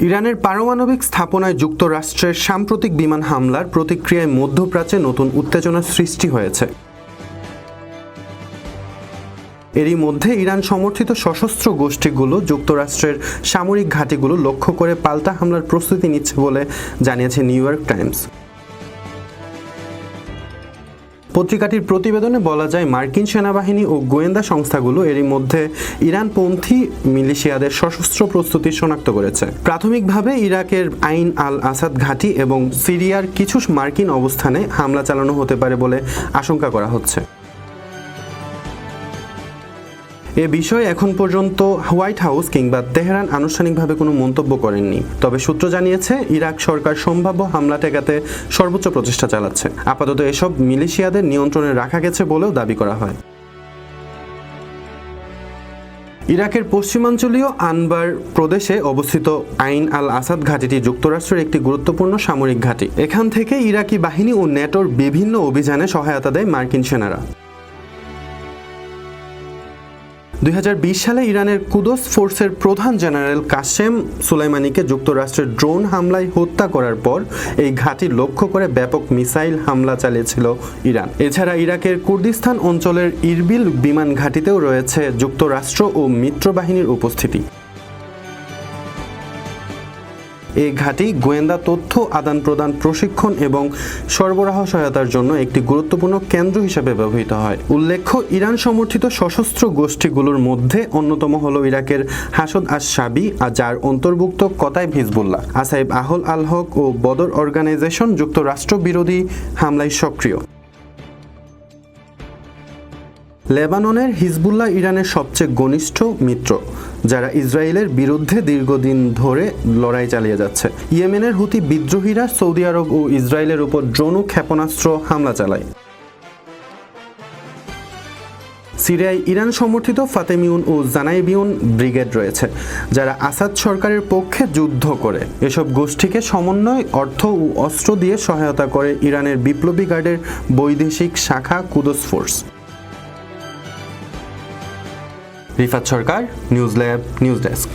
ইরানের পারমাণবিক স্থাপনায় যুক্তরাষ্ট্রের সাম্প্রতিক বিমান হামলার প্রতিক্রিয়ায় মধ্যপ্রাচ্যে নতুন উত্তেজনার সৃষ্টি হয়েছে। এরই মধ্যে ইরান সমর্থিত সশস্ত্র গোষ্ঠীগুলো যুক্তরাষ্ট্রের সামরিক ঘাঁটিগুলো লক্ষ্য করে পাল্টা হামলার প্রস্তুতি নিচ্ছে বলে জানিয়েছে নিউ ইয়র্ক টাইমস। পত্রিকাটির প্রতিবেদনে বলা যায়, মার্কিন সেনাবাহিনী ও গোয়েন্দা সংস্থাগুলো এরই মধ্যে ইরানপন্থী মিলিশিয়াদের সশস্ত্র প্রস্তুতি শনাক্ত করেছে। প্রাথমিকভাবে ইরাকের আইন আল আসাদ ঘাঁটি এবং সিরিয়ার কিছু মার্কিন অবস্থানে হামলা চালানো হতে পারে বলে আশঙ্কা করা হচ্ছে। এ বিষয়ে এখন পর্যন্ত হোয়াইট হাউস কিংবা তেহরান আনুষ্ঠানিকভাবে কোনো মন্তব্য করেননি। তবে সূত্র জানিয়েছে, ইরাক সরকার সম্ভাব্য হামলা ঠেকাতে সর্বোচ্চ প্রচেষ্টা চালাচ্ছে। আপাতত এসব মিলিশিয়াদের নিয়ন্ত্রণে রাখা গেছে বলেও দাবি করা হয়। ইরাকের পশ্চিমাঞ্চলীয় আনবার প্রদেশে অবস্থিত আইন আল আসাদ ঘাঁটিটি যুক্তরাষ্ট্রের একটি গুরুত্বপূর্ণ সামরিক ঘাঁটি। এখান থেকে ইরাকি বাহিনী ও ন্যাটোর বিভিন্ন অভিযানে সহায়তা দেয় মার্কিন সেনারা। 2020 সালে ইরানের কুদস ফোর্সের প্রধান জেনারেল কাসেম সুলাইমানিকে যুক্তরাষ্ট্রের ড্রোন হামলায় হত্যা করার পর এই ঘাঁটি লক্ষ্য করে ব্যাপক মিসাইল হামলা চালিয়েছিল ইরান। এছাড়া ইরাকের কুর্দিস্তান অঞ্চলের ইরবিল বিমান ঘাঁটিতেও রয়েছে যুক্তরাষ্ট্র ও মিত্রবাহিনীর উপস্থিতি। এই ঘাঁটি গোয়েন্দা তথ্য আদান প্রদান, প্রশিক্ষণ এবং সরবরাহ সহায়তার জন্য একটি গুরুত্বপূর্ণ কেন্দ্র হিসেবে ব্যবহৃত হয়। উল্লেখ্য, ইরান সমর্থিত সশস্ত্র গোষ্ঠীগুলোর মধ্যে অন্যতম হল ইরাকের হাশদ আশ-শাবি, যার অন্তর্ভুক্ত কতাইব হিজবুল্লাহ, আসাইব আহল আল হক ও বদর অর্গানাইজেশন যুক্তরাষ্ট্র বিরোধী হামলায় সক্রিয়। লেবাননের হিজবুল্লাহ ইরানের সবচেয়ে ঘনিষ্ঠ মিত্র, যারা ইসরায়েলের বিরুদ্ধে দীর্ঘদিন ধরে লড়াই চালিয়ে যাচ্ছে। ইয়েমেনের হুতি বিদ্রোহীরা সৌদি আরব ও ইসরায়েলের উপর ড্রোন ও ক্ষেপণাস্ত্র হামলা চালায়। সিরিয়ায় ইরান সমর্থিত ফাতেমিউন ও জানাইবিউন ব্রিগেড রয়েছে, যারা আসাদ সরকারের পক্ষে যুদ্ধ করে। এসব গোষ্ঠীকে সমন্বয়, অর্থ ও অস্ত্র দিয়ে সহায়তা করে ইরানের বিপ্লবী গার্ডের বৈদেশিক শাখা কুদস ফোর্স। রিফাত সরকার, নিউজ ল্যাব, নিউজ ডেস্ক।